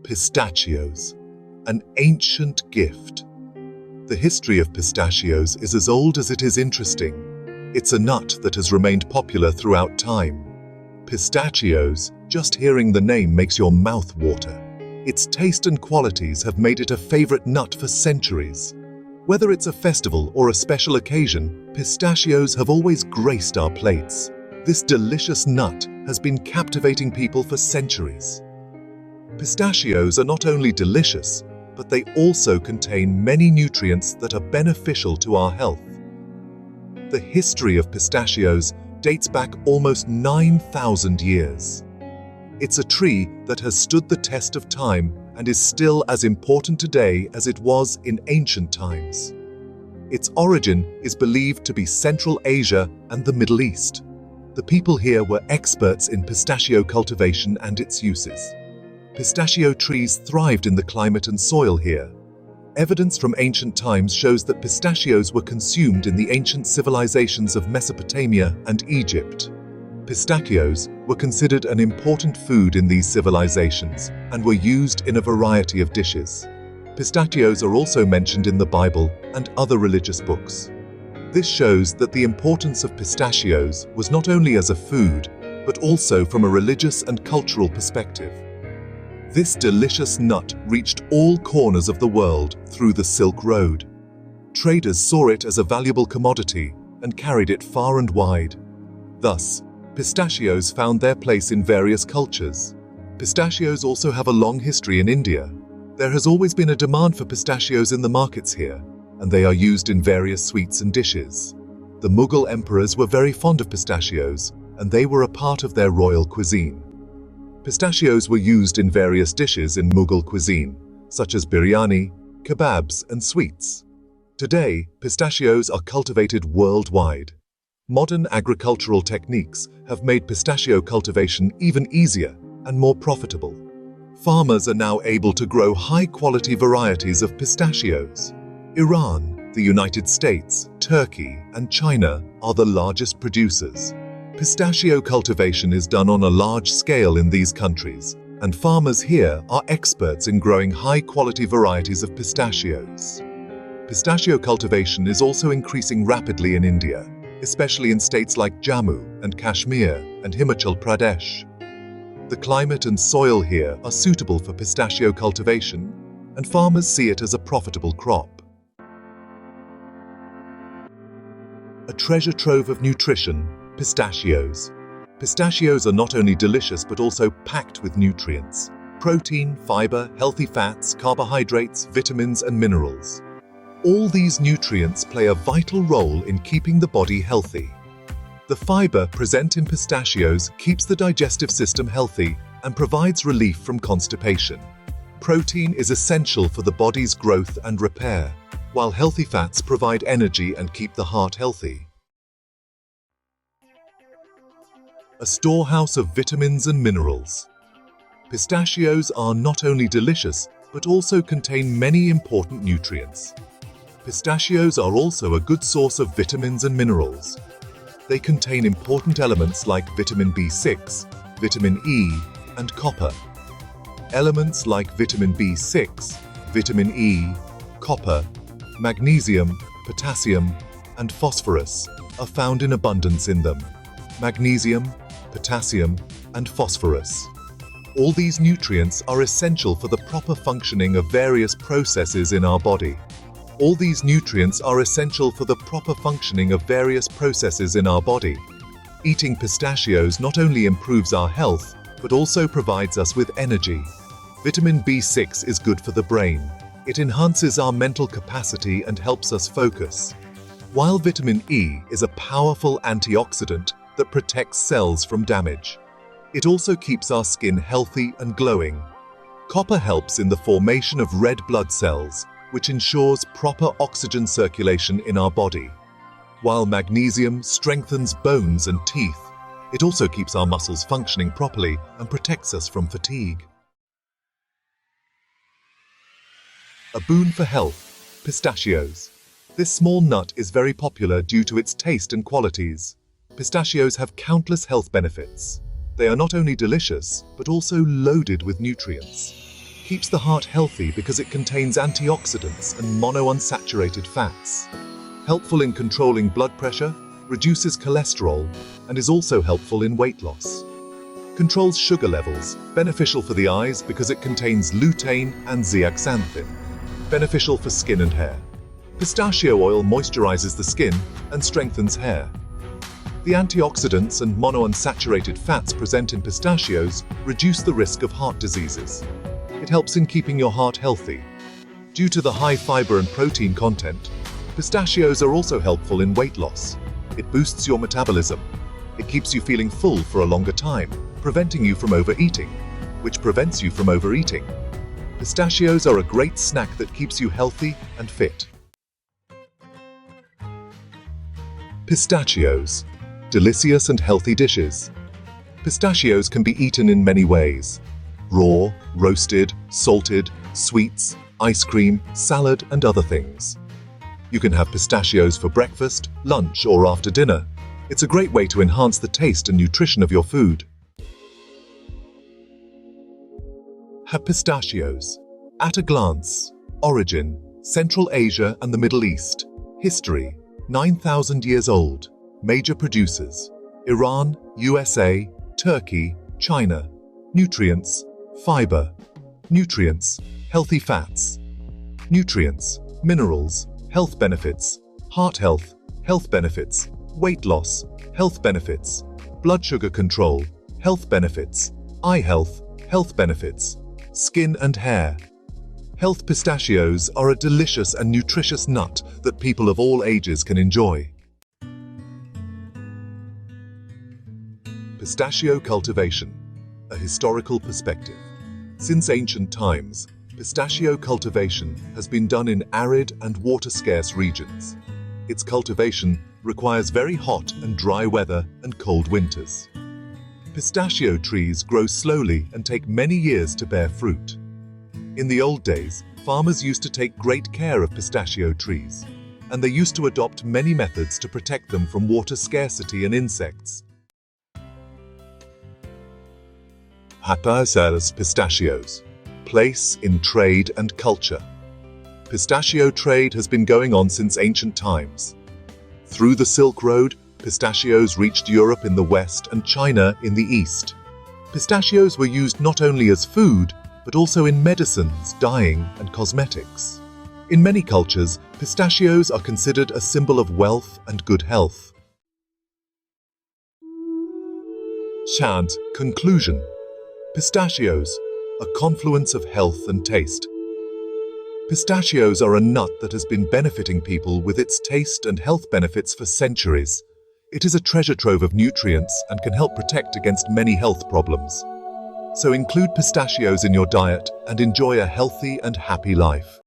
Pistachios, an ancient gift. The history of pistachios is as old as it is interesting. It's a nut that has remained popular throughout time. Pistachios, just hearing the name makes your mouth water. Its taste and qualities have made it a favorite nut for centuries. Whether it's a festival or a special occasion, pistachios have always graced our plates. This delicious nut has been captivating people for centuries. Pistachios are not only delicious, but they also contain many nutrients that are beneficial to our health. The history of pistachios dates back almost 9,000 years. It's a tree that has stood the test of time and is still as important today as it was in ancient times. Its origin is believed to be Central Asia and the Middle East. The people here were experts in pistachio cultivation and its uses. Pistachio trees thrived in the climate and soil here. Evidence from ancient times shows that pistachios were consumed in the ancient civilizations of Mesopotamia and Egypt. Pistachios were considered an important food in these civilizations and were used in a variety of dishes. Pistachios are also mentioned in the Bible and other religious books. This shows that the importance of pistachios was not only as a food, but also from a religious and cultural perspective. This delicious nut reached all corners of the world through the Silk Road. Traders saw it as a valuable commodity and carried it far and wide. Thus, pistachios found their place in various cultures. Pistachios also have a long history in India. There has always been a demand for pistachios in the markets here, and they are used in various sweets and dishes. The Mughal emperors were very fond of pistachios, and they were a part of their royal cuisine. Pistachios were used in various dishes in Mughal cuisine, such as biryani, kebabs, and sweets. Today, pistachios are cultivated worldwide. Modern agricultural techniques have made pistachio cultivation even easier and more profitable. Farmers are now able to grow high-quality varieties of pistachios. Iran, the United States, Turkey, and China are the largest producers. Pistachio cultivation is done on a large scale in these countries, and farmers here are experts in growing high-quality varieties of pistachios. Pistachio cultivation is also increasing rapidly in India, especially in states like Jammu and Kashmir and Himachal Pradesh. The climate and soil here are suitable for pistachio cultivation, and farmers see it as a profitable crop. A treasure trove of nutrition, pistachios. Pistachios are not only delicious but also packed with nutrients: protein, fiber, healthy fats, carbohydrates, vitamins, and minerals. All these nutrients play a vital role in keeping the body healthy. The fiber present in pistachios keeps the digestive system healthy and provides relief from constipation. Protein is essential for the body's growth and repair, while healthy fats provide energy and keep the heart healthy. A storehouse of vitamins and minerals. Pistachios are not only delicious, but also contain many important nutrients. Pistachios are also a good source of vitamins and minerals. They contain important elements like vitamin B6, vitamin E, and copper. Elements like vitamin B6, vitamin E, copper, magnesium, potassium, and phosphorus are found in abundance in them. Magnesium, potassium, and phosphorus. All these nutrients are essential for the proper functioning of various processes in our body. All these nutrients are essential for the proper functioning of various processes in our body. Eating pistachios not only improves our health, but also provides us with energy. Vitamin B6 is good for the brain. It enhances our mental capacity and helps us focus. While vitamin E is a powerful antioxidant that protects cells from damage. It also keeps our skin healthy and glowing. Copper helps in the formation of red blood cells, which ensures proper oxygen circulation in our body. While magnesium strengthens bones and teeth, it also keeps our muscles functioning properly and protects us from fatigue. A boon for health, pistachios. This small nut is very popular due to its taste and qualities. Pistachios have countless health benefits. They are not only delicious, but also loaded with nutrients. keeps the heart healthy because it contains antioxidants and monounsaturated fats. Helpful in controlling blood pressure, reduces cholesterol, and is also helpful in weight loss. Controls sugar levels, beneficial for the eyes because it contains lutein and zeaxanthin. Beneficial for skin and hair. Pistachio oil moisturizes the skin and strengthens hair. The antioxidants and monounsaturated fats present in pistachios reduce the risk of heart diseases. It helps in keeping your heart healthy. Due to the high fiber and protein content, pistachios are also helpful in weight loss. It boosts your metabolism. It keeps you feeling full for a longer time, preventing you from overeating, which prevents you from overeating. Pistachios are a great snack that keeps you healthy and fit. Pistachios. Delicious and healthy dishes. Pistachios can be eaten in many ways. Raw, roasted, salted, sweets, ice cream, salad, and other things. You can have pistachios for breakfast, lunch, or after dinner. It's a great way to enhance the taste and nutrition of your food. Pistachios. At a glance. Origin: Central Asia and the Middle East. History: 9,000 years old. Major producers: Iran, USA, Turkey, China. Nutrients: fiber. Nutrients: healthy fats. Nutrients: minerals, health benefits, heart health, health benefits, weight loss, health benefits, blood sugar control, health benefits, eye health, health benefits, skin and hair. Health pistachios are a delicious and nutritious nut that people of all ages can enjoy. Pistachio cultivation. A historical perspective. Since ancient times, pistachio cultivation has been done in arid and water-scarce regions. Its cultivation requires very hot and dry weather and cold winters. Pistachio trees grow slowly and take many years to bear fruit. In the old days, farmers used to take great care of pistachio trees, and they used to adopt many methods to protect them from water scarcity and insects. Pistachios. Place in trade and culture. Pistachio trade has been going on since ancient times. Through the Silk Road, pistachios reached Europe in the west and China in the east. Pistachios were used not only as food, but also in medicines, dyeing, and cosmetics. In many cultures, pistachios are considered a symbol of wealth and good health. Conclusion. Pistachios, a confluence of health and taste. Pistachios are a nut that has been benefiting people with its taste and health benefits for centuries. It is a treasure trove of nutrients and can help protect against many health problems. So include pistachios in your diet and enjoy a healthy and happy life.